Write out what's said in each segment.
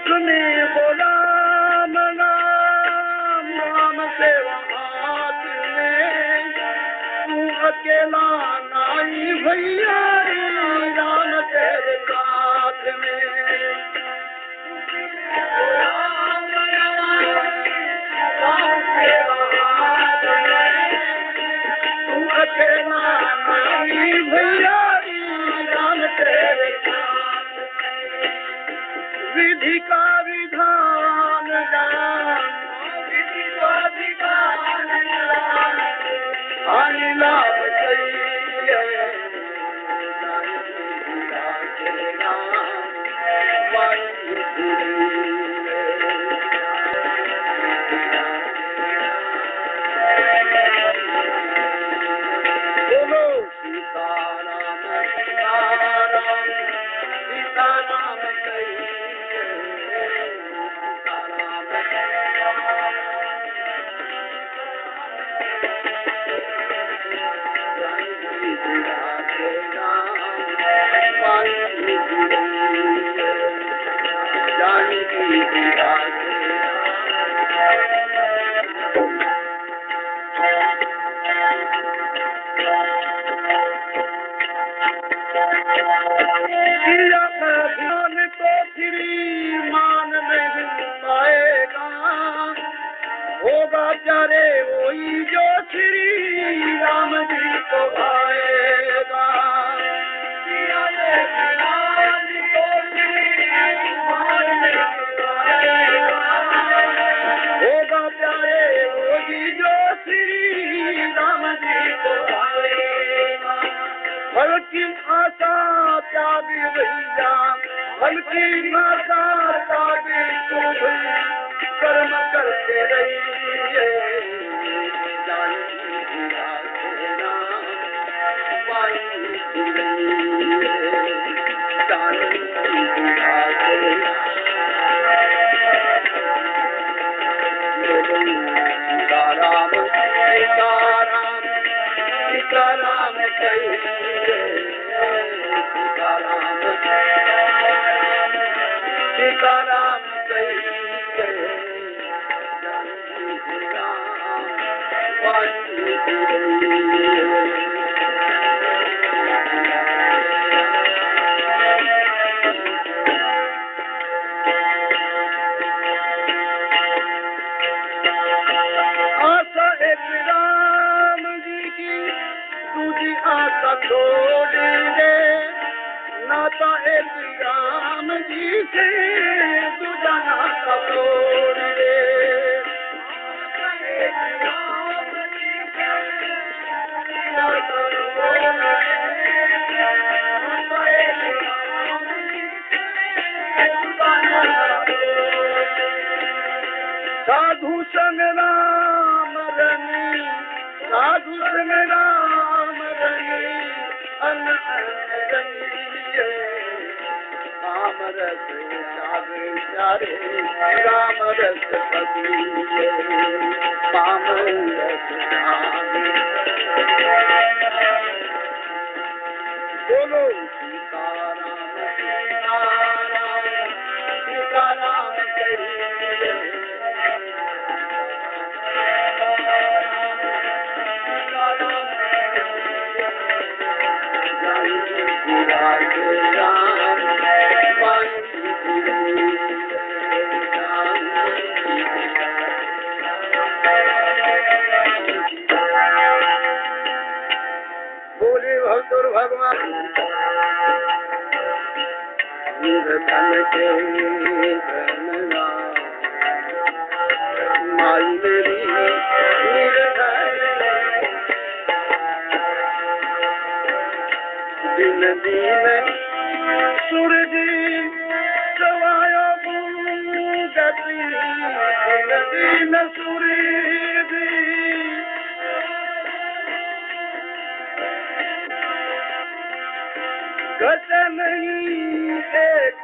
सुने बोला नाम नाम सेवा हाथ में तू अकेला नाई भैया राम तेरे साथ में तू अकेला नाई भैया राम तेरे विधि का विधान जान विधि का विधान जान हानि लाभ चाहिए बोलो सीताराम सीताराम सीताराम तो फिर मान नहीं पाएगा होगा प्यारे वही जो श्री राम जी को भाएगा होगा प्यारे वही जो श्री राम जी को भाएगा फल की आशा त्यागी भैया फल की आशा त्यागी कर्म करते रहिए सीताराम सीताराम सीताराम कहिए सीताराम सीताराम कहिए आशा एक राम जी की दूसरी आशा छोड़ दे नाता एक राम जी से दूसरा नाता छोड़ दे साधु संग राम रनी साधु संग राम रनी अन रनिए राम रस चारे चारे राम रस पदिए राम रस बोलो सीताराम सीताराम सीताराम कहिए बोले भक्तुर भगवान निर्धन के धनवा माई मेरी निर्धन दिन दिन सूरज सवाया गति दिन दिन सूरज घट नहीं एक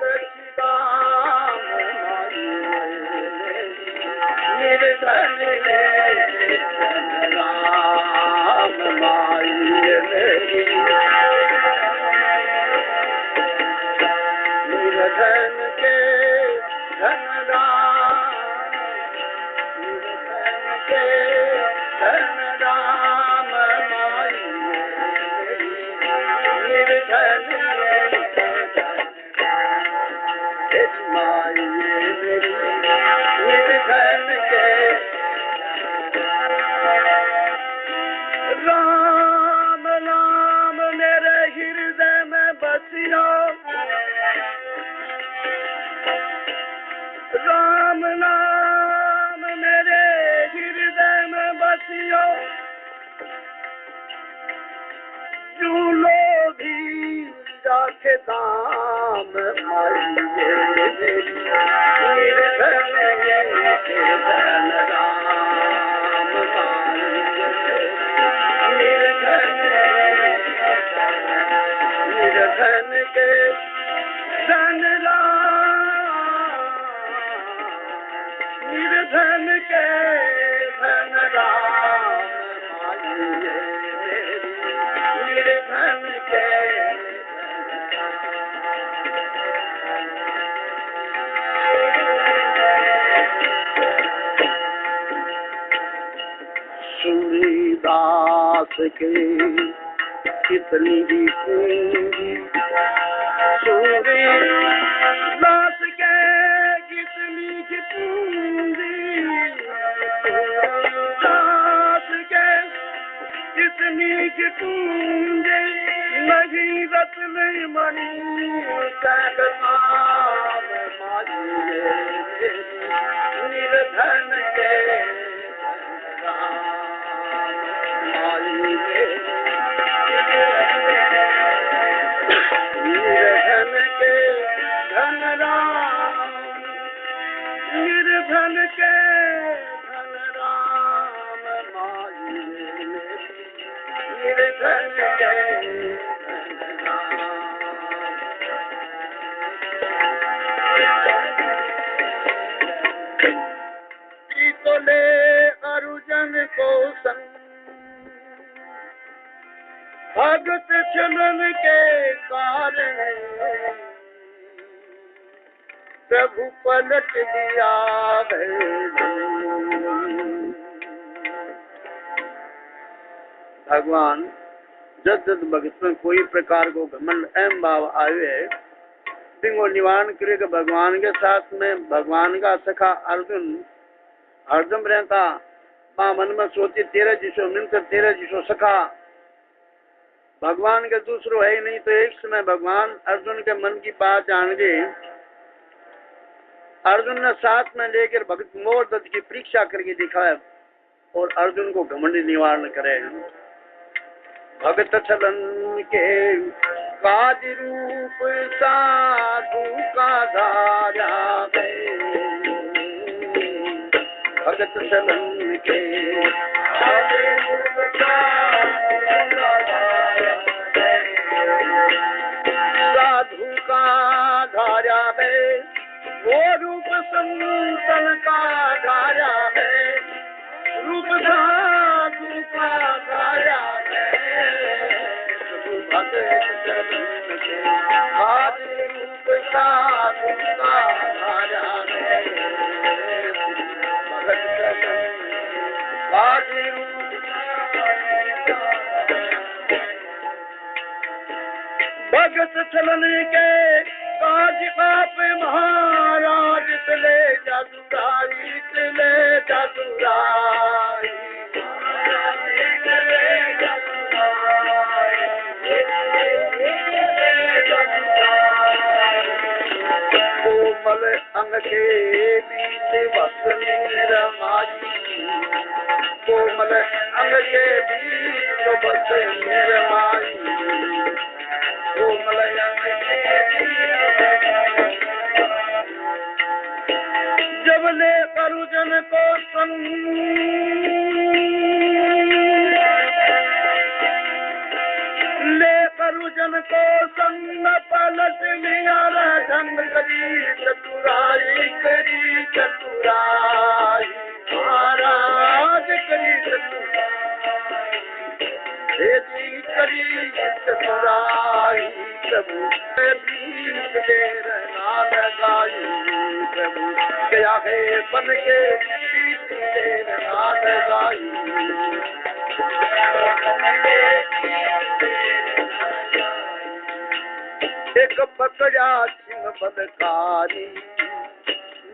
दाम निर्धन राम माई निर्धन के धन निर्धन माई मेरी निर्धन के राम नाम मेरे हृदय में बसियो राम नाम मेरे हृदय में बसियो जो लोभी जाके दाम माई मेरी निर्धन निर्धन राम निर्धन के धन राम निर्धन के धन राम निर्धन के सूरीदास के कितनी भी पूंजी सूरीदास के कितनी की पूंजी दास के कितनी की पूंजी नहीं रत्न मणि निर्धन के निर्धन के धन राम निर्धन के धन राम माई निर्धन के तो ले अर्जुन को संग भगत चलन के कारण प्रभु पलट दिया है भगवान जब जब भगत में कोई प्रकार को घमंड अहम भाव आवे तिंगो निवारण करे के भगवान के साथ में भगवान का सखा अर्जुन हरदम रहता माँ मन में सोची तेरा जिसो मिलकर तेरा जिसो सखा भगवान के दूसरो है ही नहीं। तो एक समय भगवान अर्जुन के मन की बात जान गए। अर्जुन ने साथ में लेकर भगत मोर दत्त की परीक्षा करके दिखाया और अर्जुन को घमंड निवारण करे। भगत चलन के काज रूप साधु का धारा भगत चलन के साधु का धारा है वो रूप संतन का धारा है रूप साधु का धारा है भगत चलन के आज रूप साधु का धारा है भगत चलन आज भगत चलन के काज आप महाराज चले जादूराई कोमल अंग के बीच वसनी रमाई कोमल अंग के बीच वसनी रमाई जब ले अर्जुन को संग ले अर्जुन को संग पलट लिया ढंग करी चतुराई महाराज करी करी चतुराई प्रभु बीच देर ना लगाई प्रभु गया है बन के बीच देर ना लगाई एक पकड़ा सिंह बलकारी,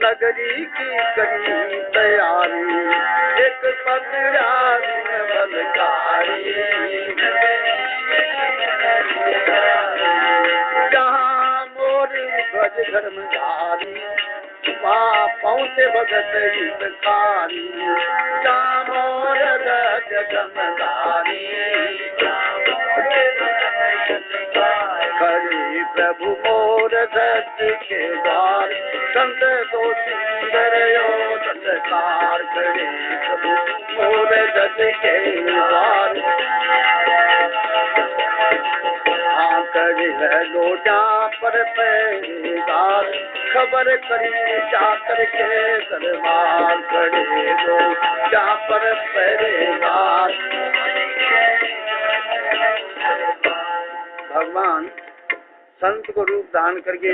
नगरी की करी तैयारी। एक पकड़ा सिंह बलकारी, जहाँ मोर ध्वज धर्मधारी, वहाँ पहुँचे भगत हितकारी। जहाँ मोर ध्वज धर्मधारी, खड़े प्रभु मोर ध्वज के द्वार। संत तो सुंदर यो संस्कार, खड़े प्रभु मोर ध्वज के द्वार। करे लोटा पर पैगार, खबर करी चाकर के दरबार। करे लोटा पर पैगार। भगवान संत को रूप धारण करके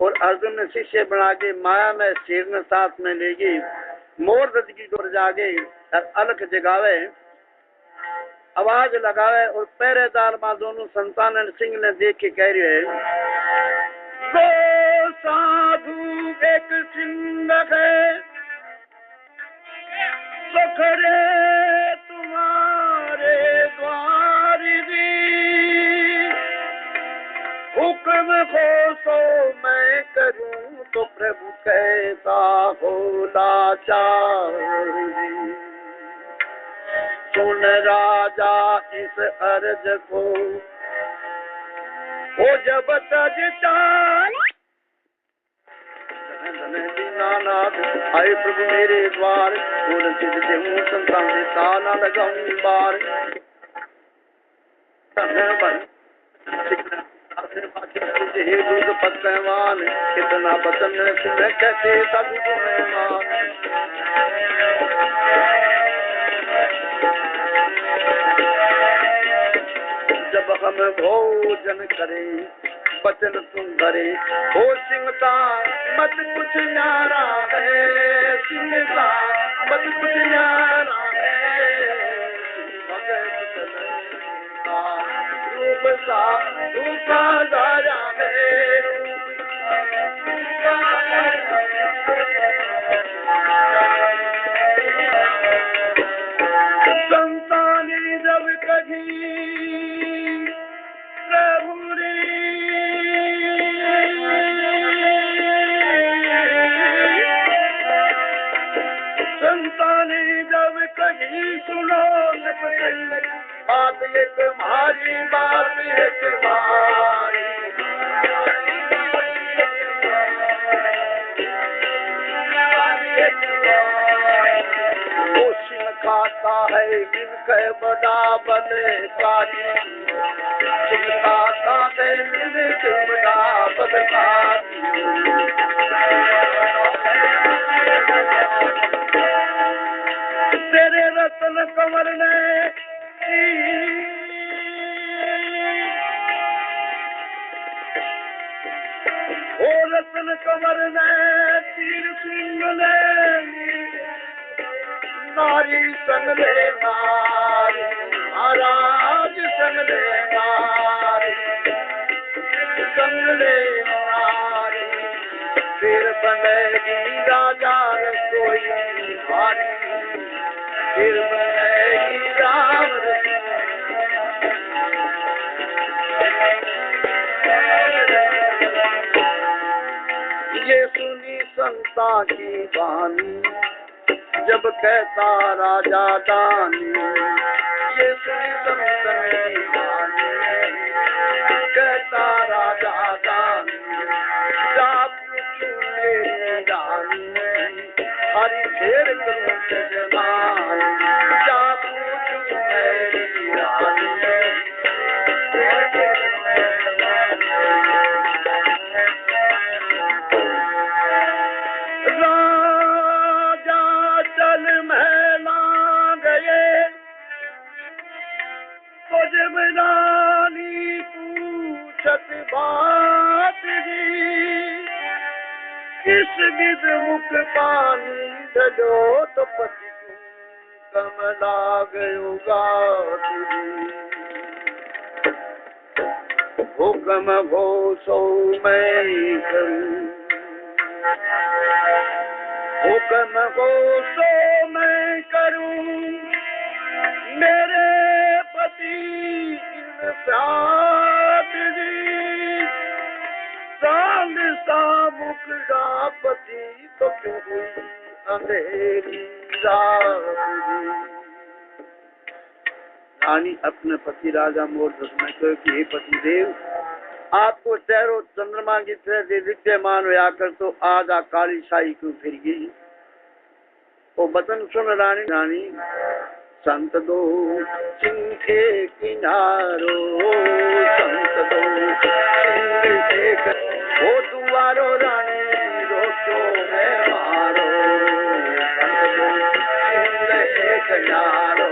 और अर्जुन ने शिष्य बना के माया में शेर में साथ में ले गई। मोर ध्वज की डोर जागे और अलख जगावे, आवाज लगावे। और पहरेदार मां दोनों संतान सिंह ने देख के कह रहे है, वो साधु एक सिंह है, सुखरे तुम्हारे द्वार दी। हुक्म हो सो मैं करूं, तो प्रभु कैसा हो लाचार। सुन राजा इस अर्ज को, ओ जब तज चाल। दीनानाथ आए प्रभु मेरे द्वार, पूर्ण सिद्ध देहूं संतान से ताला लगाऊं बार। हे दूध पकवान, कितना बचन सुन कैसे सब गुणवान। जब हम भोजन करें बचन तुम धरे, हो सिंहता मत कुछ न्यारा है। सिंहता मत कुछ न्यारा है। भगत का रूप सा रूपा दारा है। संतानी जब कभी प्रभु रे, संतानी जब कभी सुनो बात एक मारी, बात एक मारी। वो सिंह खाता है मिलकर बड़ा बलकारी, सिंह खाता है मिलकर बड़ा बलकारी। तेरे रतन कंवर ने ओ रतन कंवर ने तीर सिंह ने, नारी संग ले नारी, महाराज संग ले नारी, संग ले नारी। फिर बनेगी राजा रसोई भारी, फिर बनेगी राम ये सुनी संता की वाणी, जब कहता राजा दानी। ये सुनी संतन की वाणी, कहता राजा दानी। जा पूछूं मेरी रानी, हरि फेर करूं जजमानी। जा पूछूं मेरी रानी, रानी पूछत बात दी, किस विध मुख पानी ढलो, तो पति कम लाग गात दी। हुक्म हो सो मैं करूं, हुक्म हो सो मैं करूं, मेरे पति इंसाफ जी, सांग सा मुकड़ा पति तो क्यों हुई अंधेरी रात जी। रानी अपने पति राजा मोरध्वज ने कहा कि हे पति देव, आपको चेहरों चंद्रमा की तरह विद्यमान होया कर तो आज आ काली शाही क्यों फिर गई। वो वचन सुन रानी, रानी संत दो सिंह के किनारो, संत दो सिंह के वो दुआरो रानी रोको है मारो, संत दो सिंह के किनारो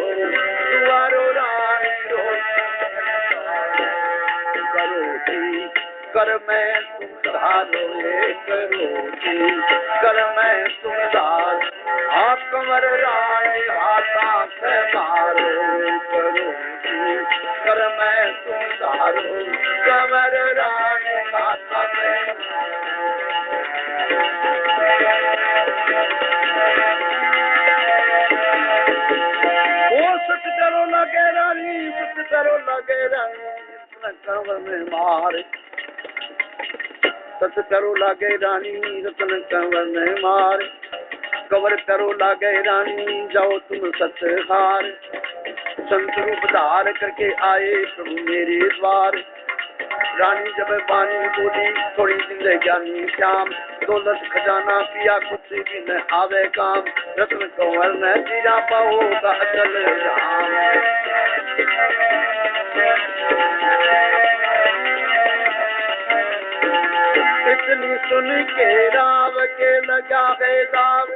दुआरो रानी करो जी कर मैं तुम धारो, करो जी कर मैं तुम धारो, आप कमर रानी हाथा से मारो, करो जी कर मैं तुम धारो, कमर रानी हाथा से वो सच करो लगे रानी, सच करो लगे रानी कंवर में मार, सच करो लागे रानी रतन कंवर में मार, कवर करो लागे रानी जाओ तुम सच हार, संत रूप धार करके आए प्रभु मेरे द्वार। रानी जब बानी बोली थोड़ी दिन ज्ञानी श्याम, दौलत खजाना पिया कुछ भी न आवे काम, रतन कंवर न जीरा पाओगा अचल राम। इतनी सुन के राव के लगा है दाव,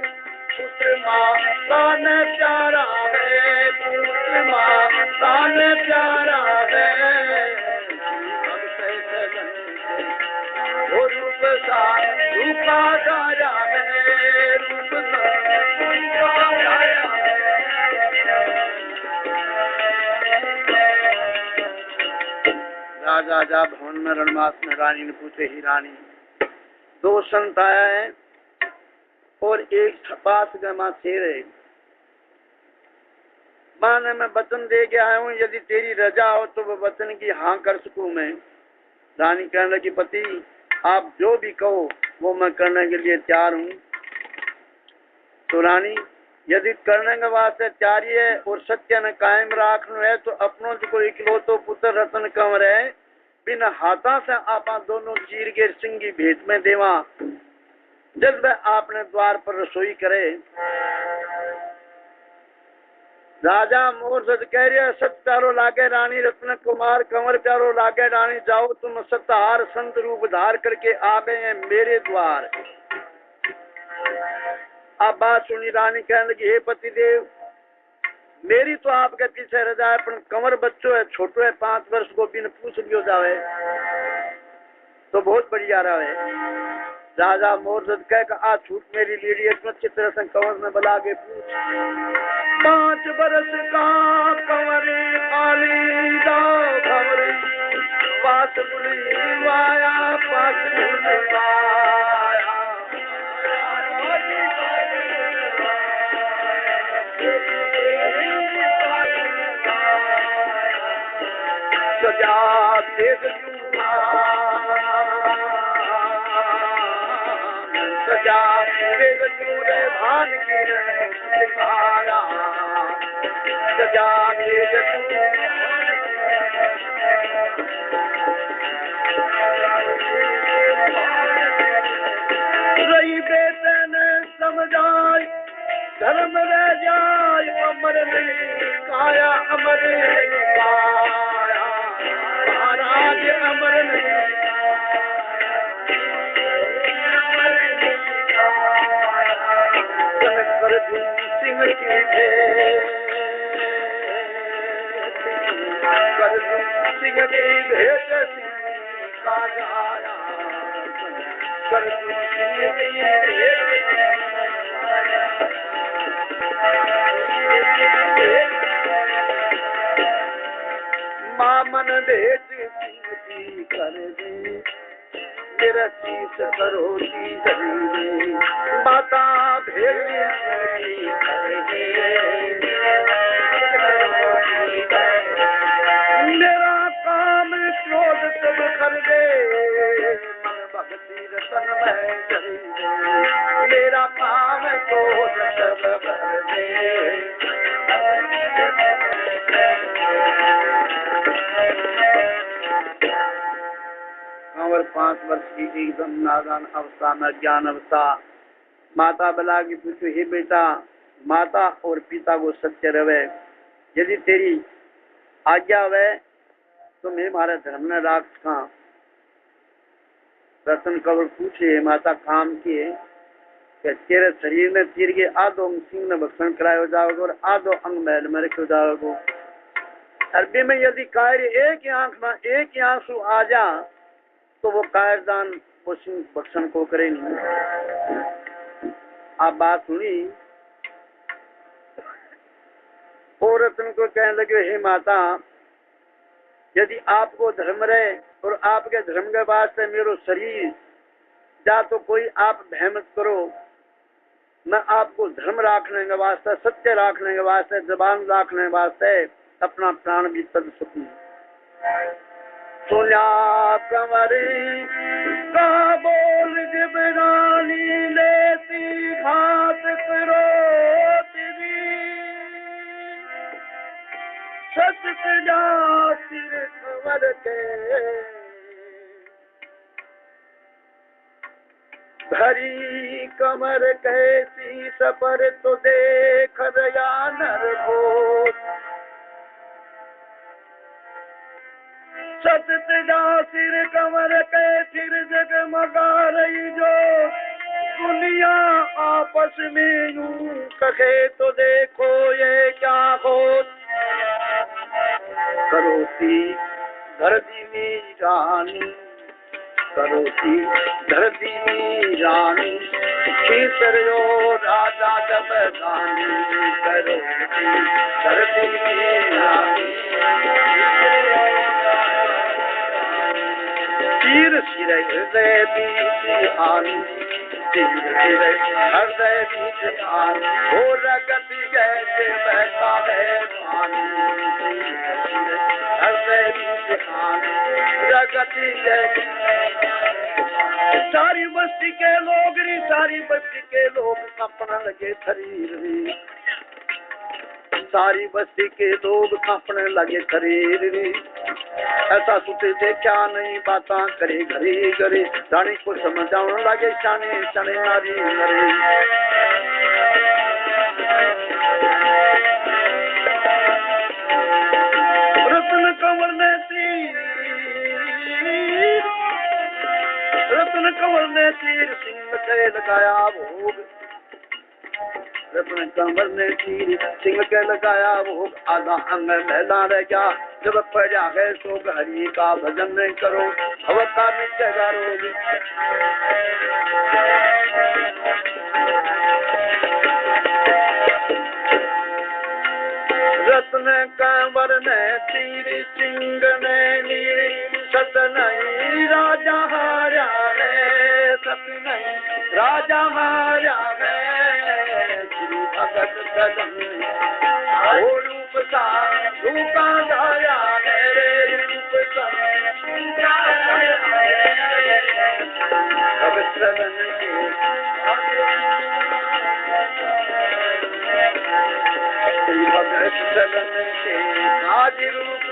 पुत्र माता ने प्यारा है, पुत्र माता ने प्यारा है, वो रूप सा रूपा गाया है, रूप सा गाया है। राजा जा भवन में रणवास में रानी ने पूछे, ही रानी दो संत आया है और एक पास गमा शेर है, माने मैं वचन दे के आया हूँ, यदि तेरी रजा हो तो वो वचन की हाँ कर सकूं मैं। रानी कहने लगी पति आप जो भी कहो वो मैं करने के लिए तैयार हूँ। तो रानी यदि करने के वास्ते तैयार है और सत्य ने कायम रखना है तो अपनों को इकलौतो पुत्र रतन कंवर है, बिन हाथा से आपा दोनों चीर के सिंह की भेंट में देवा, जब वह आपने द्वार पर रसोई करे। राजा मोरध्वज कह रहे सत प्यारो लागे रानी रत्न कुमार कंवर प्यारो लागे रानी, जाओ तुम सतहार संत रूप धार करके आ गए हैं मेरे द्वार। अब बात सुनी रानी कहने लगी हे पति देव, मेरी तो आपके पीछे रजा है, पर कंवर बच्चों है, छोटो है, 5 वर्ष को बिन पूछ लियो जावे तो बहुत बढ़िया रहे। राजा मोरध्वज कह आ छूट मेरी लीड़ी अच्छी तरह से कंवर में बुला के पूछ, 5 बरस का कंवर आली जाओ कंवर, पास बुलवाया पास बुलवाया, सजा देख सजा देख चूरे भान गिर दिखाया, सजा देख रही बेटे ने समझाई धर्म रह जाए अमर नहीं काया, अमर नहीं काया महाराज अमर नहीं कर सिंह की कर सिंह की भेंट का गाया, कर सिंह की मामन भेंट सिंह की कर दे मेरा चीज करो दी जरी माता भेड़ी कर दे मेरा काम क्रोध सब कर दे मन भक्ति रतन में जरी मेरा काम क्रोध सब कर दे और 5 वर्ष की एकदम नादान अवस्था में ज्ञान अवस्था माता बला की पूछो हे बेटा माता और पिता को सत्य रवे यदि तेरी आज्ञा वे तो मैं हमारे धर्म ने राख खा रतन कंवर पूछे माता काम किए कि तेरे शरीर में तीर के आधो अंग सिंह ने भक्षण कराया जाओगे और आधो अंग महल में रखे जाओगे अरबी में यदि कार्य एक ही आंसू आ जा तो वो कायरदान वो सिंह भक्षण को करे नहीं। आप बात सुनी और रतन को कहने लगे हे माता यदि आपको धर्म रहे और आपके धर्म के वास्ते मेरो शरीर जा तो कोई आप भयमत करो मैं आपको धर्म राखने के वास्ते सत्य राखने के वास्ते जबान राखने के वास्ते अपना प्राण भी तद सकूं सुना कंवर का बोल जबरानी लेती घात करो तेरी सत सजा सिर कंवर के भरी कमर कैसी सपर तो देख रया नर को सत जा सिर कंवर के फिर जगमगा रही जो दुनिया आपस में यूं कहे तो देखो ये क्या हो करोती धरती में रानी करोती धरती में रानी केसरियो राजा जब गानी करोती धरती में रानी तीर सिर हृदय बीच आनी तीर सिर हृदय बीच आनी हो रगत जैसे बहता है पानी हृदय बीच आनी रगत जैसे सारी बस्ती के लोग कांपने लगे शरीर सारी बस्ती के लोग कांपने लगे शरीर ऐसा सुते थे क्या नहीं बात करे घरी घरी रानी को समझाने लगे शाने चने नारी नरे रतन कंवर ने तीर सिंह के लगाया भोग रतन कंवर ने तीर सिंह के लगाया भोग आधा अंग मैला रह गया जब पड़ा है तो हरि का भजन नहीं करो हवता मिटेगा रोग रतन कंवर ने तीर सिंह ने नीर सत नहीं राजा हारा है सत नहीं राजा हारा है श्री भगत कदम ओ रूप सा रूपा गाया मेरे रूप सा भगत कदम के आज रूप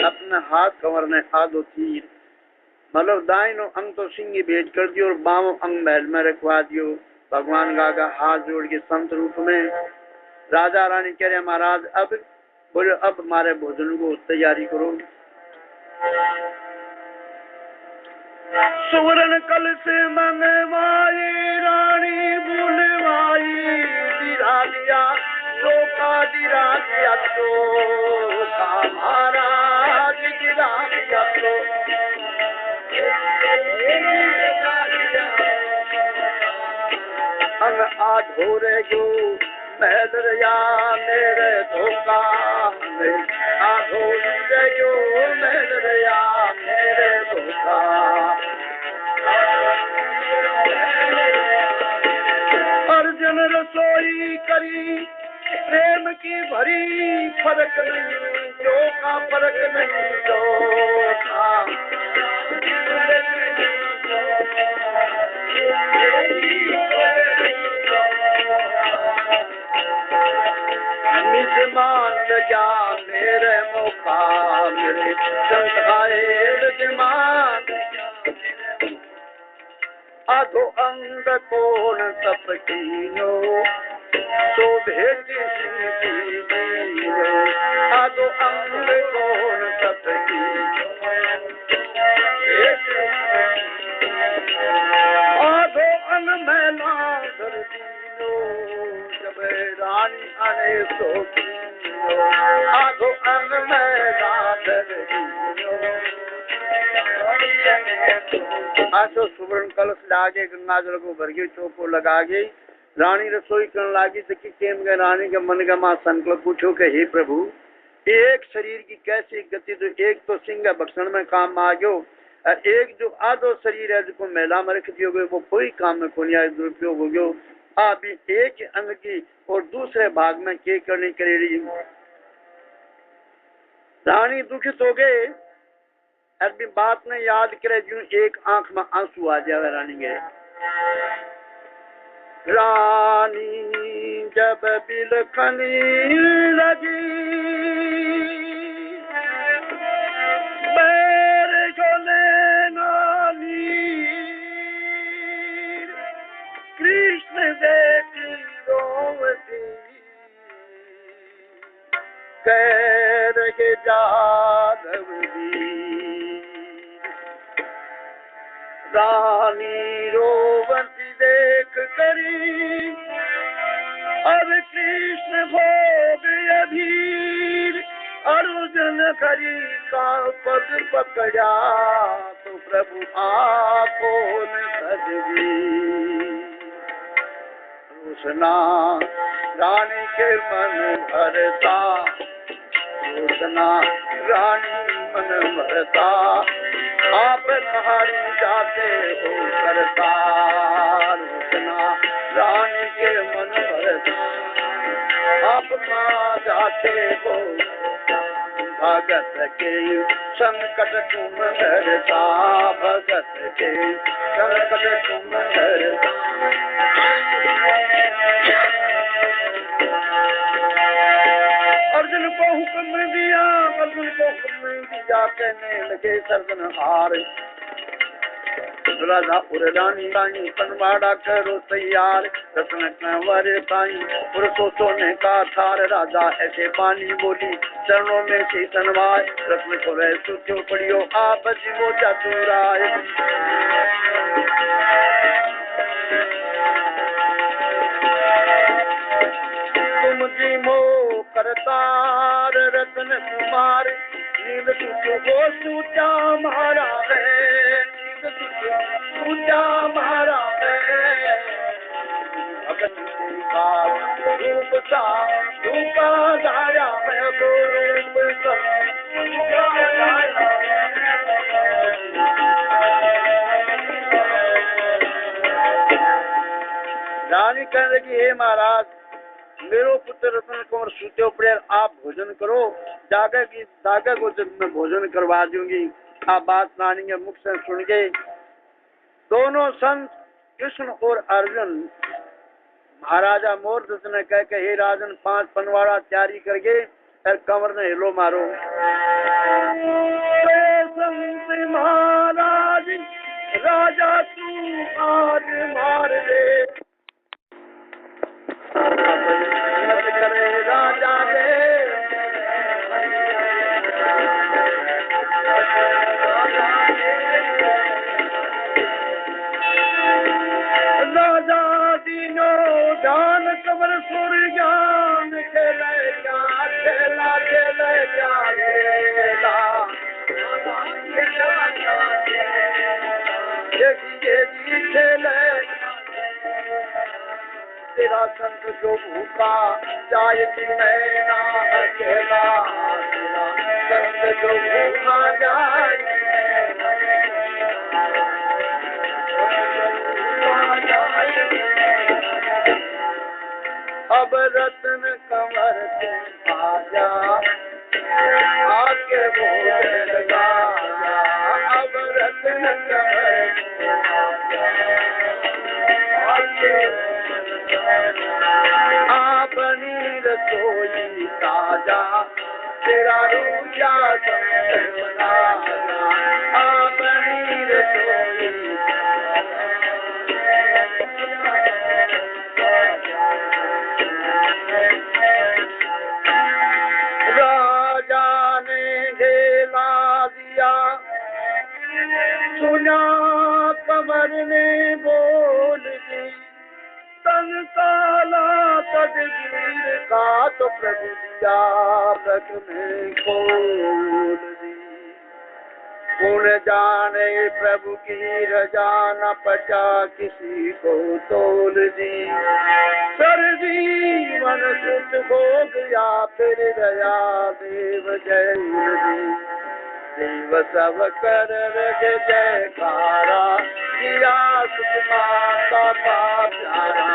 अपने हाथ कंवर ने आधो तीर मतलब दाहिनो अंग तो सिंह भेज कर दियो और बामो अंग महल में रखवा दियो भगवान गागा हाथ जोड़ के संत रूप में राजा रानी कह रहे महाराज अब बोले अब हमारे भोजन को तैयारी करो सुवर्ण कल से मंगवाई रानी बुलवाई दिरा दिया का दिरा दिया तो महाराज गिरा दिया तो अंग आधोरे जो महल या मेरे धोखा आधो जो मिल रहा मेरे धोखा अर्जुन रसोई करी प्रेम की भरी फर्क नहीं जो का फर्क नहीं जो का मान लगा मेरे मौका मेरे संत आए मान आधो अंग कौन तप कीनो तो भेटी आधो अंग कौन तप आधो अन मैना दर्दीनो जब रानी अने सो आधो अन मैना दर्दीनो आसो सुवर्ण कलश लागे गंगा जल को भर के चौको लगा गई रानी रसोई करने लागी तो केम गए रानी के मन का मां संकल्प पूछो कि हे प्रभु एक शरीर की कैसी गति तो एक तो सिंह भक्षण में काम आ गयो और एक जो आधो शरीर है जिसको मेला में रख दियो गए वो कोई काम में को नहीं दुरुपयोग हो गयो आप एक अंग की और दूसरे भाग में के करनी करेगी रानी दुखित हो गए अभी बात ने याद करे जो एक आंख में आंसू आ जावे रानी के रानी जब बिलखनी लगी बैर जोले नानी कृष्ण देखी रोवती कह रहे जादव रानी रोवती देख करी अब कृष्ण भोग अधीर अर्जुन करी का पद पकड़ा तो प्रभु आपो ने सजगी रोशना रानी के मन भरता रोशना रानी मन भरता आप कहानी जाते हो करता रोशना रानी के मन भरता आप कहाँ जाते हो भगत के संकट तुम हरता भगत के संकट तुम हरता अर्जुन को हुक्म दिया अर्जुन को हुक्म दिया कहने लगे सर्जन हार राजा और रानी रानी पनवाड़ा करो तैयार रत्न कंवर ताई पुरुषों सोने का थार राजा ऐसे पानी बोली चरणों में से तनवार रत्न को वह सुचो पड़ियो आप जीवो चतुराय तुम जी मो करतार रत्न कुमार नींद तुझको वो सूचा मारा है नींद तुझको सूचा मारा है भगत का रूप सा रूपा धारा है वो रूप सा रानी कहने लगी हे महाराज मेरो पुत्र रत्न कुमार सूते पड़े आप भोजन करो जागा को जब मैं भोजन करवा दूंगी आप बात रानी के मुख से सुन के दोनों संत कृष्ण और अर्जुन महाराजा मोरदत्त ने कह के हे राजन 5 पनवाड़ा तैयारी करके और कंवर ने हिलो मारो संत महाराज राजा तू आज मार दे करे राजा दे राजा दीनो दान कबर सुर ज्ञान खेले क्या खेला खेले क्या खेला खेले तेरा संत जो भूखा जाए कि मैं ना अकेला, तेरा संत जो भूखा जाए कि मैं ना अब रत्न कंवर से आजा आके बोले लगा, अब रत्न कंवर से आके अपनी रसोई ताजा तेरा रूजा बना, अपनी रसोई राजा ने घेला दिया, सुना कंवर ने बोल दी, तन काला तदबीर का तो प्रभु दिया व्रत में खोल दी। गुण जाने प्रभु की रजा न पचा किसी को तोल दी, सर जीवन सुख हो गया फिर दया देव जय दी। देव सब कर रहे जयकारा किया सुख माता का प्यारा,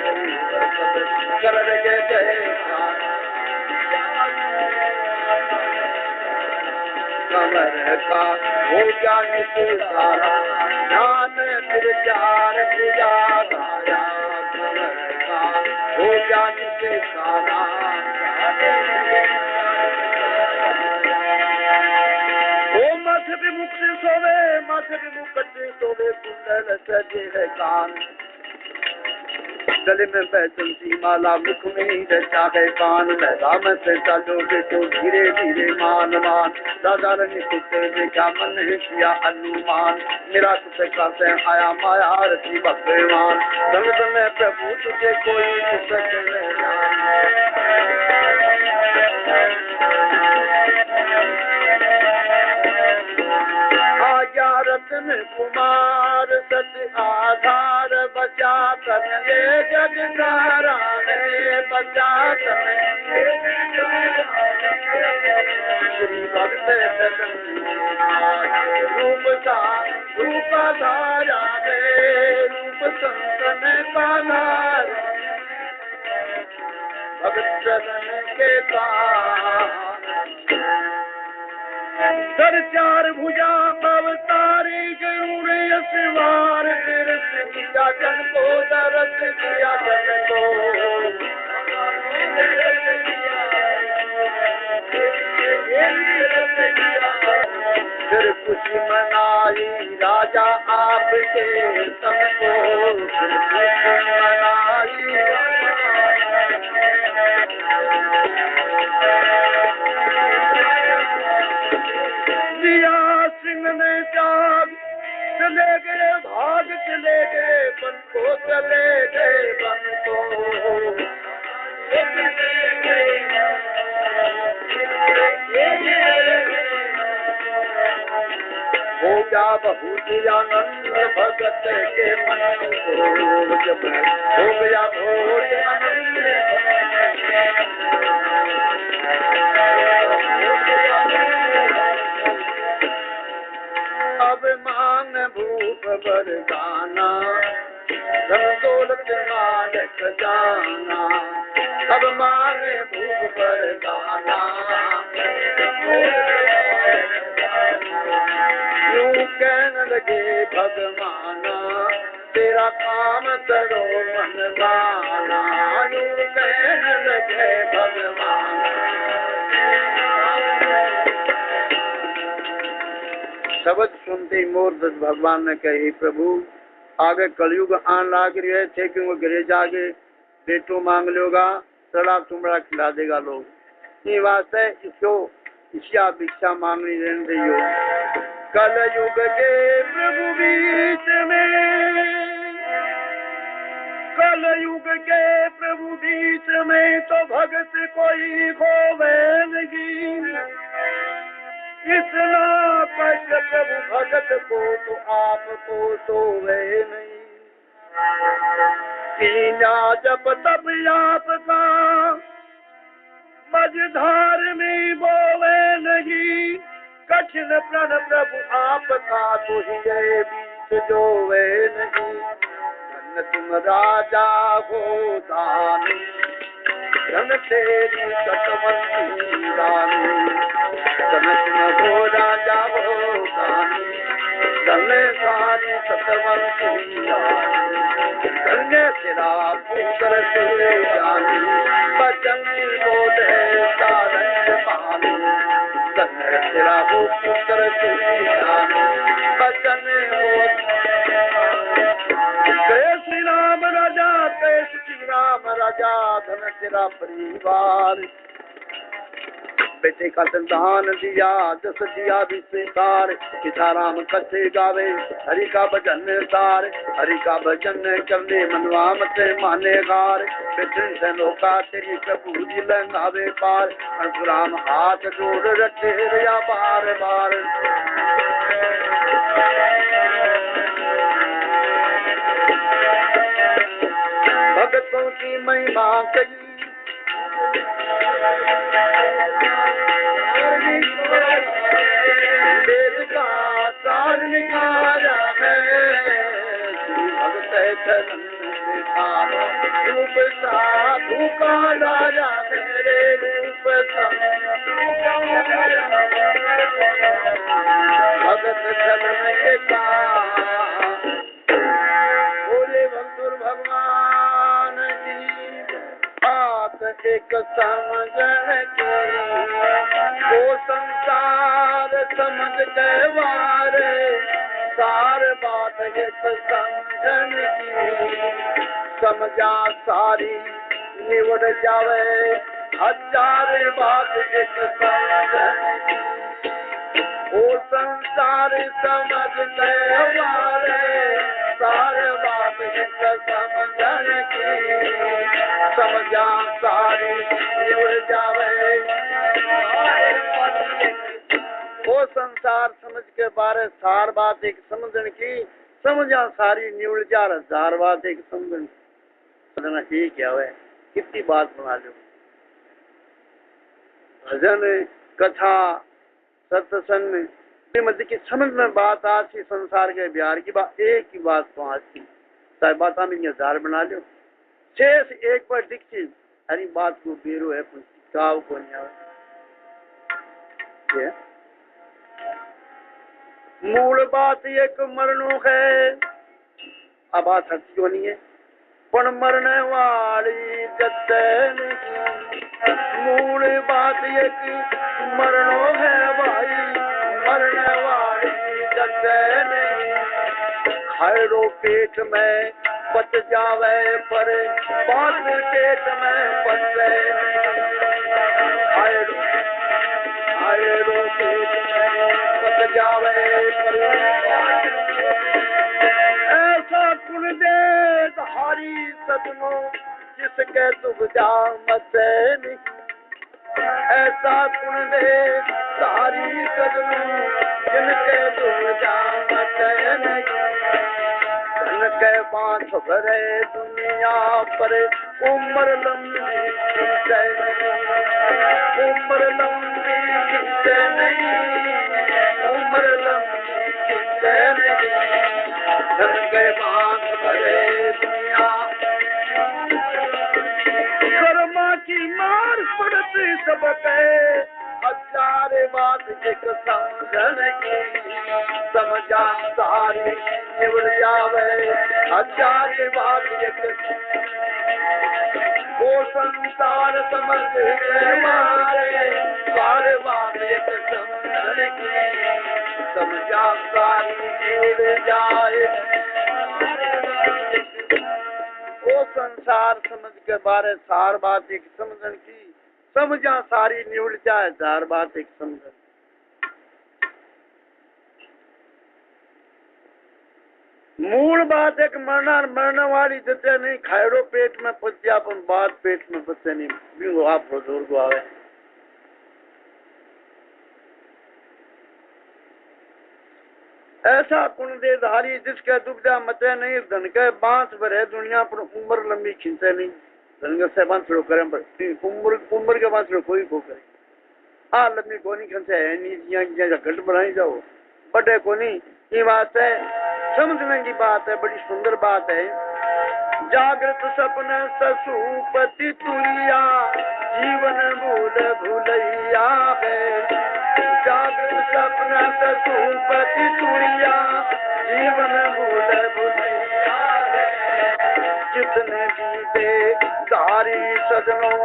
देव सब कर रहे जयकारा कंवर का हो गया निसारा, ध्यान प्रचार पूजा गाया, कंवर का हो गया निसारा। ओ मथ विमुक्त सोवे, मथ विमुक्त सोवे, कुंडल सजे है कान, गले में बैठती माला, मुख में ही रचा है कान, लहरा में से चलो बेटो धीरे धीरे मान मान, राजा रंग कुत्ते ने क्या मन है किया अनुमान, मेरा कुत्ते करते आया माया रची भगवान, संग में प्रभु तुझे कोई पुस्तक आज्ञा रत्न कुमार सत्य आधार बचा कर ये जग सारा है, बचा कर श्री भक्त रूप सा रूप धारा है, रूप संतन का नारा भगत चरण के सर चार भुजा अवतारी गरुड़ यशवार, तीर्थ किया जन को दरस दिया जन को, फिर खुशी मनाई राजा आपके संग को, फिर खुशी मनाई दिया सिंह ने जाग, चले गए भाग चले गए बन को, चले गए बन को, हो गया बहुत आनंद भगत के मन को, जब हो गया बहुत आनंद अब मांग भूप बरदाना, धन दौलत माल खजाना, अब मांग भूप बरदाना, यूं कहने लगे भगवाना तेरा काम करो मन माना, यूं कहने लगे भगवान। शब्द सुनते ही मोर दस भगवान ने कही प्रभु आगे कलयुग आन लाग रही है, थे क्यों गिरे जागे बेटो मांग लोगा सड़ा तुमड़ा खिला देगा लोग, ये वास्ते इसको इच्छा भिक्षा मांगनी रहने दियो। कलयुग के प्रभु बीच में, कलयुग के प्रभु बीच में तो भगत कोई खोवे नहीं, इतना कष्ट प्रभु भगत को तो आपको सोवे नहीं, कीना जब तब आपका मझधार में बोवे नहीं, कठिन प्रण प्रभु आपका तो ही बीच जोवे नहीं। धन तुम राजा हो दानी, धन तेरी सतवंती रानी। धन तुम हो राजा हो दानी, धन सारी सतवंती रानी। धन्य तेरा पुत्र तुझे जानी, बचन बोले सारंग पानी। धन्य तेरा वो पुत्र तुझे जानी, बचन बोले। जय श्री राम राजा, जय श्री राम राजा, धन तेरा परिवार। बेटे का संतान दिया, जस दिया विस्तार। पिता राम कथे गावे, हरि का भजन सार। हरि का भजन करने मनवा मत माने गार। बेटे से लोका तेरी प्रभु जी लंगावे पार। परशुराम हाथ जोड़ रटे रिया बार बार। भगतों की महिमा कही, वेद का सार निकाला है। भगत चरण दिखावा, रूप साधु का राजा मेरे रूप भगत चरण के बोले भक्तुर भगवान की बात एक समझन की। वो संसार समझ के वारे, सार बात एक समझन की। समझा सारी निवड़ जावे, हजार बात एक समझन की। वो संसार समझ के वारे, सार बात एक समझन की। समझा सारी निवड़ जावे, वो संसार समझ के बारे सार बात एक समझन की। समझा सारी निवड़ जा, हजार बात एक समझन। ही क्या है, कितनी बात बना लो। भजन कथा सत्संग मध्य की समझ में बात आती, संसार के बिहार की बात एक ही बात पहुंचती। चाहे बात में हजार बना लो, शेष एक पर दिखती। हरी बात को बेरो है, गाँव को नहीं आवे। मूल बात एक मरणों है, अब बात सच्ची होनी है। पण मरने वाली जत्ते मूल बात एक मरणों है भाई, मरने वाली जत्ते नहीं। खैरो पेट में पच जावे पर बात पेट में पचे। खैरो पेट में पच जावे पर ऐसा कुण दे धारी सदनों, जिसके दुख जा मचे नहीं। ऐसा कुण दे धारी सदनों, जिनके दुख जा मचे नहीं। धन के बांध भरे दुनिया पर, उम्र लंबी खींचे नहीं। उम्र लंबी खींचे नहीं, उम्र लंबी खींचे नहीं। धन के बांध भरे दुनिया, कर्मा की मार पड़ती सबके। हजार बात एक समझन की, समझा सारी निवड़ जावे, हजार बात एक। वो संसार समझ के मारे, सारे बात एक समझन की। समझा सारी निवड़ जाए, वो संसार समझ के बारे सार बात एक समझन की। समझा सारी निवड़ जाए, हजार बात एक समझन। मूल बात एक मरने वाली जते नहीं। खैरो पेट में पचिया, अपन बात पेट में पचे नहीं। आप बुजुर्ग आवे ऐसा कुण दे धारी जिसके दुविधा मचे नहीं, धन के बांस भरे दुनिया पर उम्र लंबी खींचे नहीं। धन से बांसड़ो करे पर उम्र के बांसड़ो कोई को करे। हाँ लंबी कोनी खींचे है नहीं, जिया घट बनाई जाओ बड़े कोनी। ये बात है, समझने की बात है, बड़ी सुंदर बात है। जागृत सपन ससुपति तुरिया, जीवन भूल भूलैया है। जागृत सपन ससुपति तुरिया, जीवन भूल भूलैया है। जितने बीते धारी सजनों,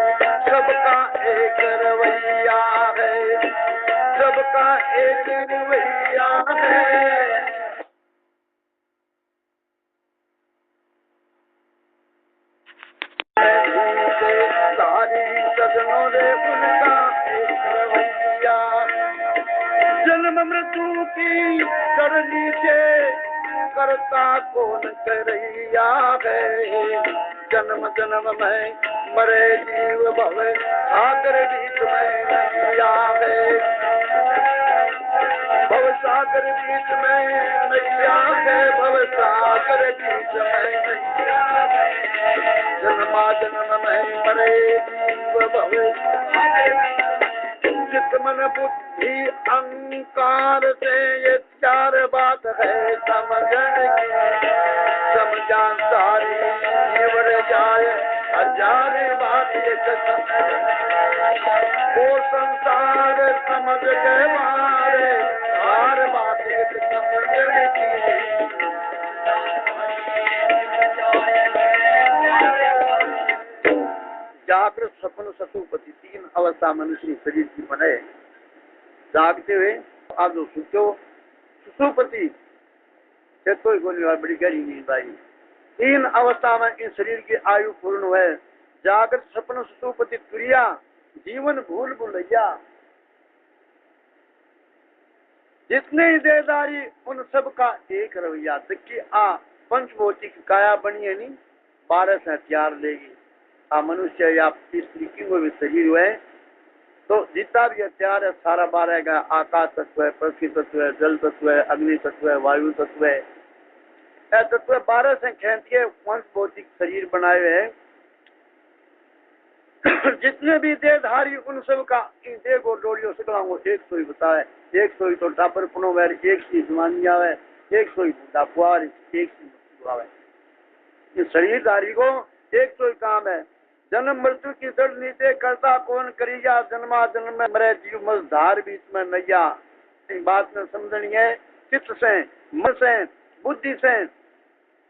सबका एक रवैया है, सबका एक रवैया है। सजनों रे उनका एक रवैया, जन्म मृत्यु की करनी से करता कौन करैया है। जन्म जन्म में मरे जीव भव, सागर बीच में नैया है। भव सागर बीच में नैया है, भव सागर बीच में नैया है। जन्मा जन्म में मरे जीव भव, चित मन बुद्धि अहंकार से ये चार बात है समझने की। समझा सारी निवड़ जाए हजार बात एक वो संसार समझ के मारे, हर बात एक समझने की। जागृत सपन ससुपति, तीन अवस्था मनुष्य शरीर की बने। जागते हुए आप जो सुचो सुसुपति से कोई गोली और बड़ी गहरी नींद आई। तीन अवस्था में इस शरीर की आयु पूर्ण हुए। जागृत सपन सुसुपति तुरिया, जीवन भूल भुलैया। जितने ही देदारी उन सब का एक रवैया। देखिए आ पंचभौतिक काया बनी है नहीं, 12 से हथियार लेगी। आ मनुष्य या स्त्री की वो भी शरीर हुए तो जितना भी हथियार है सारा 12 का। आकाश तत्व है, पृथ्वी तत्व है, जल तत्व है, अग्नि तत्व है, वायु तत्व है। यह तत्व 12 से खेच के पंच भौतिक शरीर बनाए हुए हैं। जितने भी देहधारी उन सब का इन देह को डोरियो सकलाओ एक सोई बताए। एक सोई तो टापर पुनो वैर, एक सी जमानिया है, एक सोई डाकुआर, एक सी है। इस शरीरधारी को एक सोई काम है। जन्म मृत्यु की दृढ़ नीति करता कौन करिया, जन्मा जन्म में मरे जीव मजधार बीच में नैया। बात में समझनी है, चित्त से, मन से, बुद्धि से,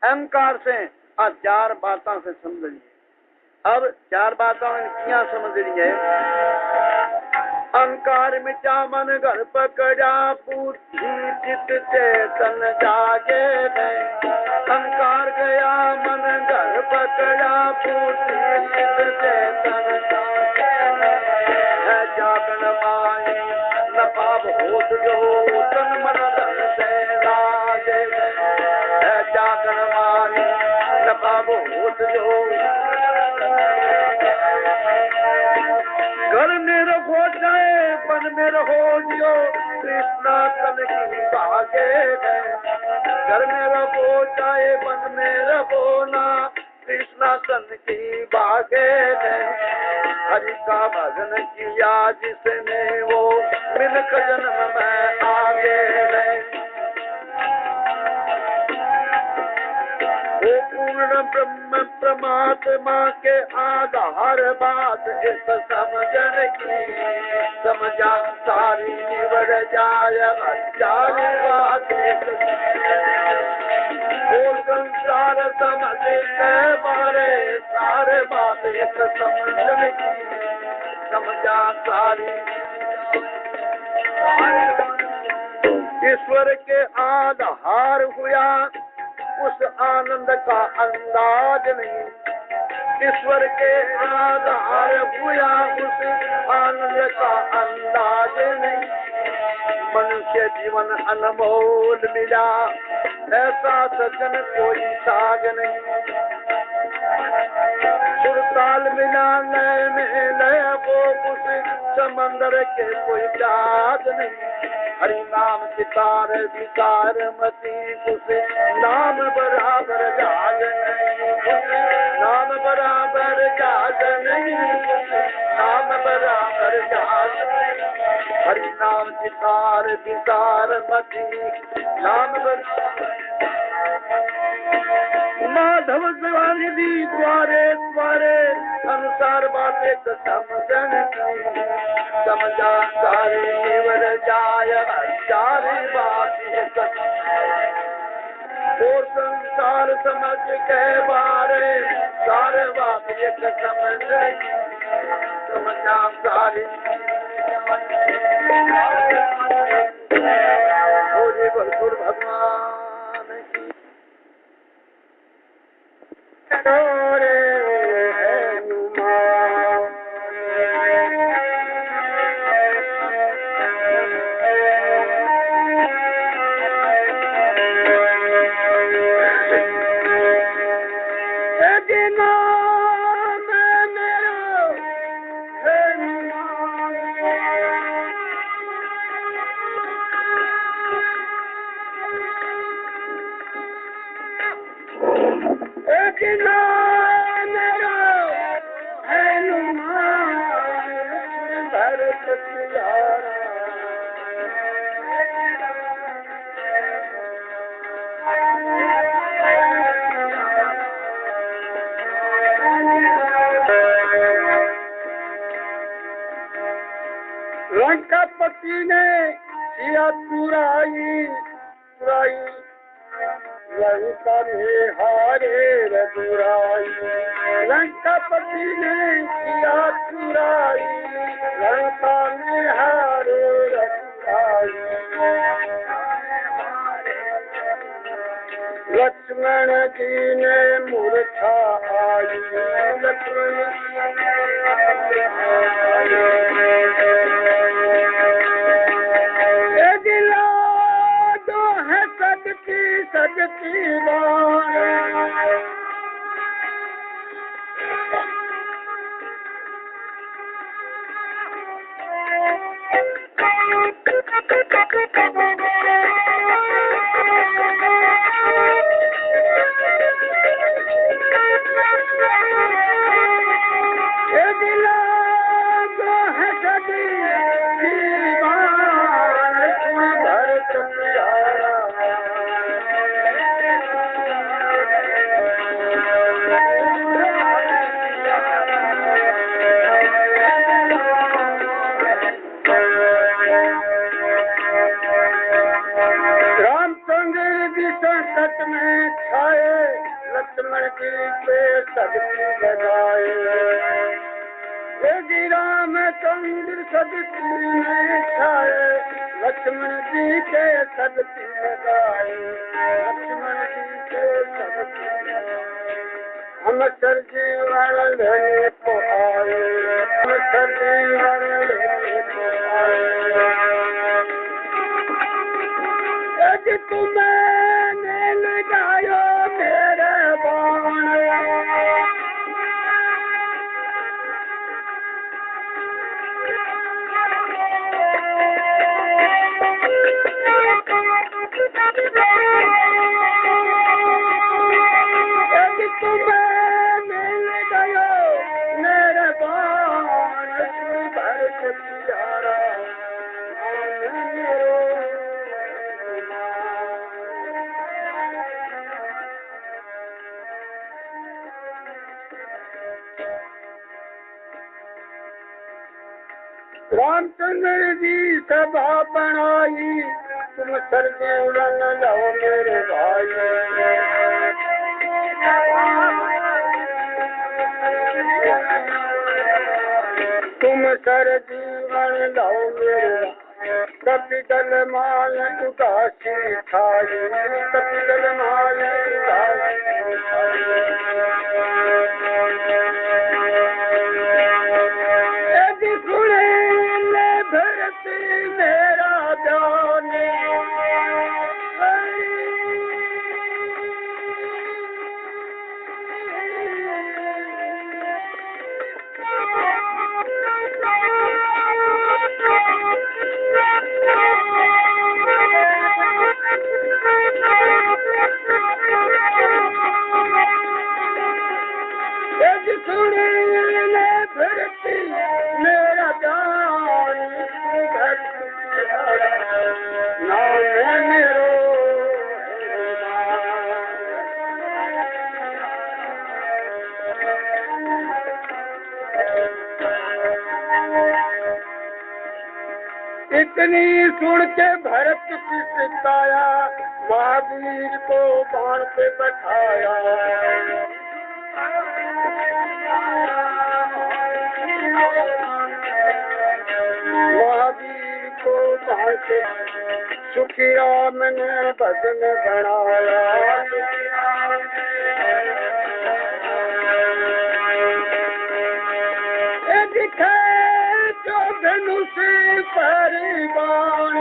अहंकार से, और 4 बातों से समझनी है। अब 4 बातों में क्या समझनी है? अहंकार मिटा मन घर पकड़ा, बुद्धि चित्त चेतन जागे है। अहंकार गया मन घर पकड़ा, बुद्धि चित्त चेतन जागे है। जागन माई न पाप होत जो, तन मन धन से लागे है। जागन माई न पाप होत जो, घर में रहो जाए वन में रहो जो, कृष्णा तन की भागे है। घर में रहो चाहे वन में रहो ना, कृष्णा तन की भागे है। हरि का भजन किया जिसने वो मिलक जन्म में आगे है। वो पूर्ण ब्रह्म परमात्मा के आधार बात इस समझने की। समझा सारी निवड़ जाय हजार बात एक। वो संसार समझ के मारे, सारे बात एक समझने की। समझा सारी ईश्वर के आधार हुआ, उस आनंद का अंदाज नहीं। ईश्वर के आधार हुआ, उस आनंद का अंदाज नहीं। मनुष्य जीवन अनमोल मिला, ऐसा सज्जन कोई साग नहीं। सुरताल मिला नए में लय वो, उस समंदर के कोई जाग नहीं। हरि नाम सितार विकार मती कुसे नाम बराबर जाग नहीं नाम बराबर जाग नहीं नाम बराबर जाग हरि नाम सितार विकार मती नाम बराबर माधव शिवानिधि द्वारे द्वारे अनुसार बातें समझन समझा सारे निवर जाय सारे बात और संसार समझ के बारे सारे बात एक समझ समझा सारे भरपूर भगवान की लंकापति ने किया तुराई तुराई लंका में हारे रघुराई लंकापति ने किया तुराई लंका में हारे रघुराई लक्ष्मण जी ने मूर्छा आई लक्ष्मण सदकी बाण लक्ष्मण जी पे सदकी लगाए यदि रामचंद्र सदकी में छाए लक्ष्मण जी के सदकी लगाए लक्ष्मण जी के सदकी हम सरजीवन लेने को आए हम सरजीवन लेने को आए यदि तुम्हें लगायो मेरे बाण यदि तुम्हें मिल गयो मेरे बाण भरत प्यारा रामचंद्र जी सभा बनाई तुम सरजीवन लो मेरे भाई तुम सरजीवन लो मेरे कपिदल माल उदासी खाई कपिदल माल उदासी भरत मेरा जाने इतनी सुन के भरत पिसताया, महावीर को बाण पे बैठाया। महावीर को बाण पे सुखी राम ने भजन बनाया। दिखे जो धनुष पर बाण,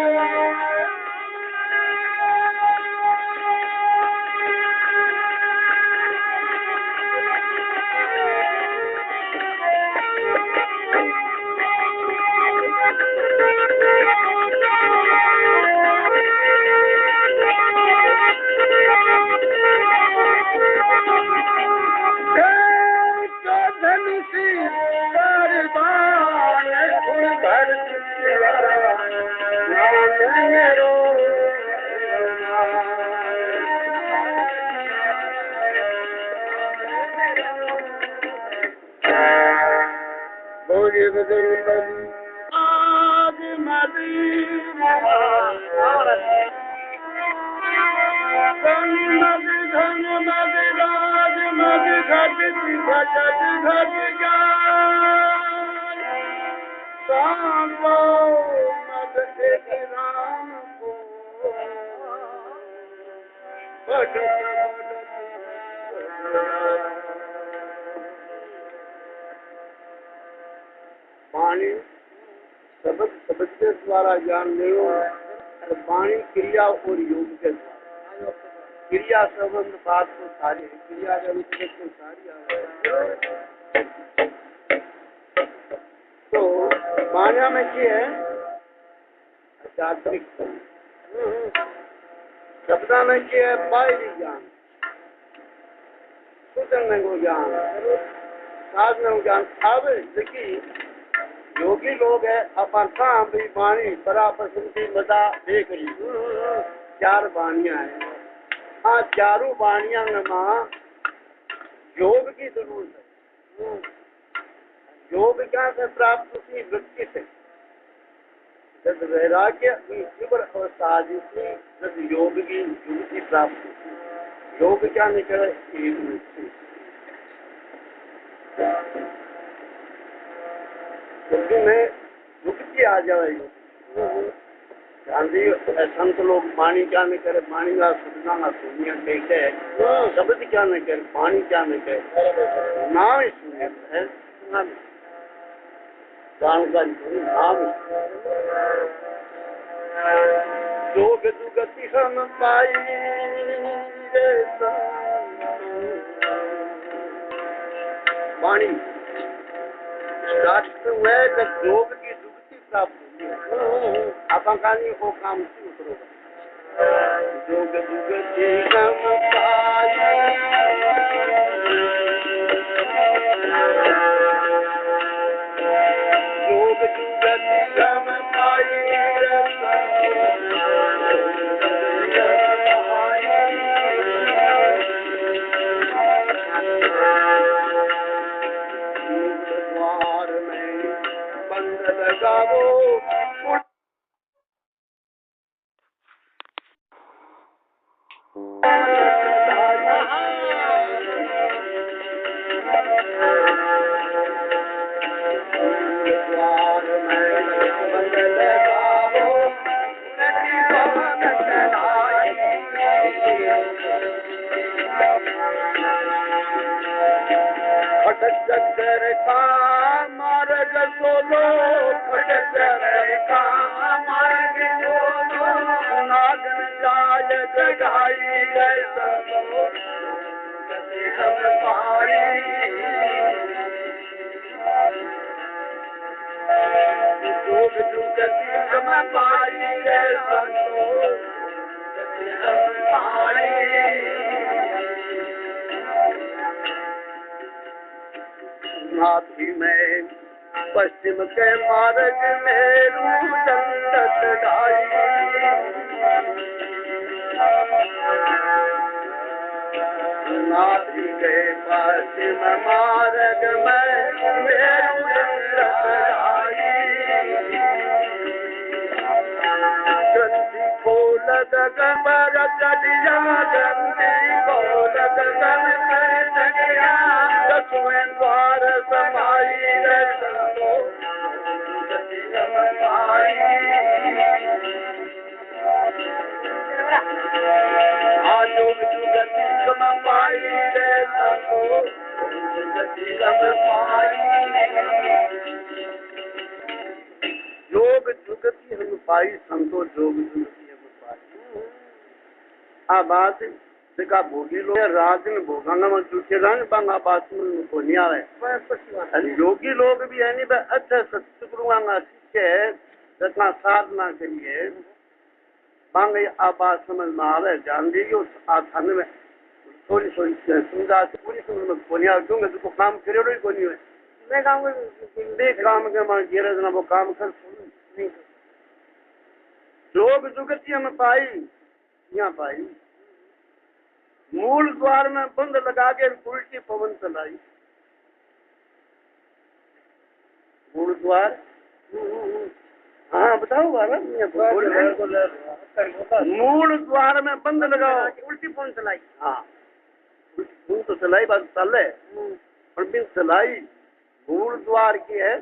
आग मदी धन मद धन मद राज मद घट घटत घट जाय, सांबो मद एक राम को वाणी शब्द शब्द के द्वारा ज्ञान लो, वाणी क्रिया और योग के द्वारा। क्रिया संबंध बात तो सारी क्रिया के विषय तो सारी तो वाणिया में क्या है आध्यात्मिक, शब्दा में क्या है बाहरी ज्ञान, सूचन को ज्ञान, साधन ज्ञान। अब देखिए योगी लोग है अपन भी वाणी बराबर सुनती मजा देख रही। चार वाणियां है, हाँ चारों वाणियां में योग की जरूरत है। योग क्या से प्राप्त होती वृत्ति से, जब वैराग्य तीव्र अवस्था जिसकी जब योग की युक्ति प्राप्त होती। योग क्या निकले एक वृत्ति, में युक्ति आ जाएगी। गांधी संत लोग वाणी क्या नहीं करे, वाणी का सुनना ना सुनिया कहते हैं, शब्द क्या नहीं करे, वाणी क्या नहीं करे, नाम ही सुने है, जानकारी नाम जो गति हम पाई वाणी शास्त्र में जब योग की युक्ति प्राप्त होती है, आकांक्षी को काम से उतरेगा। योग युक्ति हम पाई, योग युक्ति हम पाई, लगावो चक्कर का मार्ग सोलो, चक्कर का मार्ग सोलो, नागन जाय जगाई गए सबो हम पारी। योग जुगति हम पारी गए सबो हम पारी। नाथी में पश्चिम के मार्ग में रूदंडत ढाई, नाथी के पश्चिम मार्ग में रूदंडत ढाई। गोलक भरत दिया गंदी गोलक गन में जगया दसवें द्वार समाई रे संतो जुगति रमाई आजो जुगति रमाई रे संतो जुगति रमाई योग जुगति हम पाई संतो जोग जुगति हम पाई आ बात देखा भोगी लोग रात में भोगाना में जुटे रंग बंगा बात में को नहीं आ रहे योगी लोग भी है नहीं अच्छा सत्सुगुरुआंगा सीखे जितना साधना करिए मांगे आ बात समझ में आ रहे जान दी उस आस्थान में थोड़ी थोड़ी सुविधा से पूरी समझ में को नहीं आ क्योंकि तुमको काम करे ही को नहीं है मैं काम के मां गिरे ना वो काम कर जोग जुगति में पाई यहाँ पाई मूल द्वार में बंद लगा के उल्टी पवन चलाई मूल द्वार हाँ बताओ बाबा मूल द्वार में बंद लगाओ उल्टी पवन चलाई हाँ तो चलाई बात चल है पर बिन चलाई मूल द्वार की है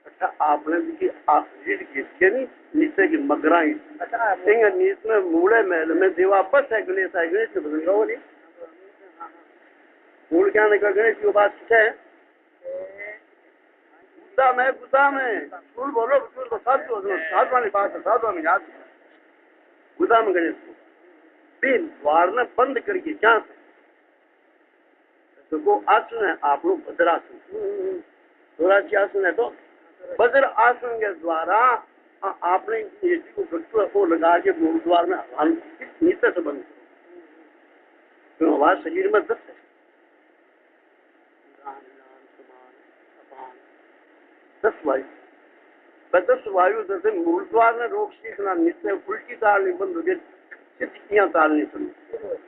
अच्छा आपने की नहीं नीचे की मगराई अच्छा नीचे में मूले महल में देवा बस है गणेश से बदल रहा नहीं मूल क्या नहीं कर गणेश की बात है गुदा में स्कूल बोलो स्कूल को साथ वाली बात है साथ वाली याद गुदा में गणेश को बिन द्वार ने बंद करके क्या तो आसन है आप लोग भद्रासन थोड़ा आसन है तो वज्र आसन के द्वारा आपने ये को लगा के मूल द्वार में नीचे से बंद करो आवाज शरीर में दस है 10 वायु 10 वायु जैसे मूल द्वार में रोग सीखना नीचे उल्टी तार नहीं बंद हो गई चिट्ठियां तार नहीं सुनी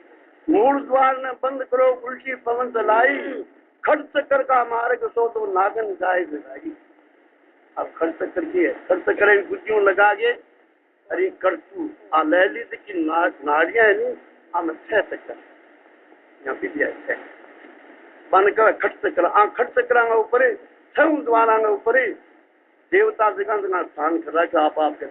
मूल द्वार ने बंद करो उल्टी पवन चलाई खड़ चक्कर का मार्ग सो तो नागन जाए जगाई अब खड़ चक्कर की है खड़ चक्कर गुज्जियों लगा के अरे करतू आ लैली की नाड़ियां है नहीं हम 6 चक्कर यहाँ भी दिया 6 बन कर खड़ चक्कर खड़ चक्कर ऊपर 6 द्वारा ऊपर देवता जगह स्थान कर रहा आप आपके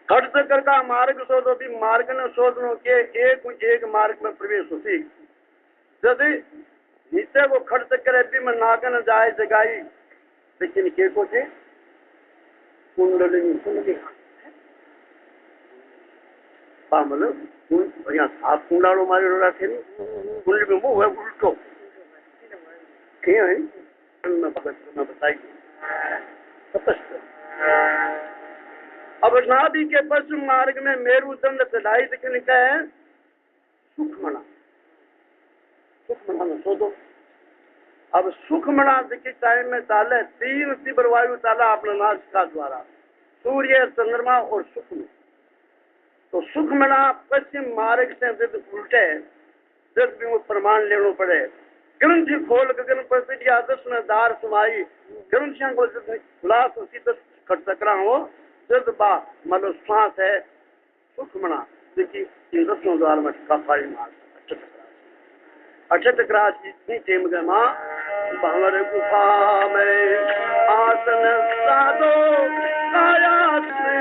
खड़ चक्कर का मार्ग शोधो भी मार्ग ने शोधनों के एक मार्ग में प्रवेश होती यदि नीचे वो खड़ चक्कर है भी मैं नागन जाए जगाई लेकिन के को थे कुंडलिनी कुंडली पामल यहाँ सात कुंडालो मारे रोड़ा थे कुंडली में वो है उल्टो क्या है मैं बताई अब नाभि के पश्चिम मार्ग में मेरुदंड चढ़ाई दिखने का है सुखमणा में सो दो अब सुखमणा के टाइम में चाले 3 तीव्र वायु चाला अपने नासिका द्वारा सूर्य चंद्रमा और सुखम तो सुखमणा पश्चिम मार्ग से जब उल्टे जब भी वो प्रमाण लेना पड़े ग्रंथि खोल गगन प्रसिद्ध आदर्श में दार सुमाई ग्रंथियां को खुलास उसी तक खट सकरा हो जब बा मतलब श्वास है सुखमणा देखिए इन रस्मों द्वारा में काफाई मार अक्षत राशि इतनी टेम गए माँ भंवर गुफा में आसन साधो काया श्री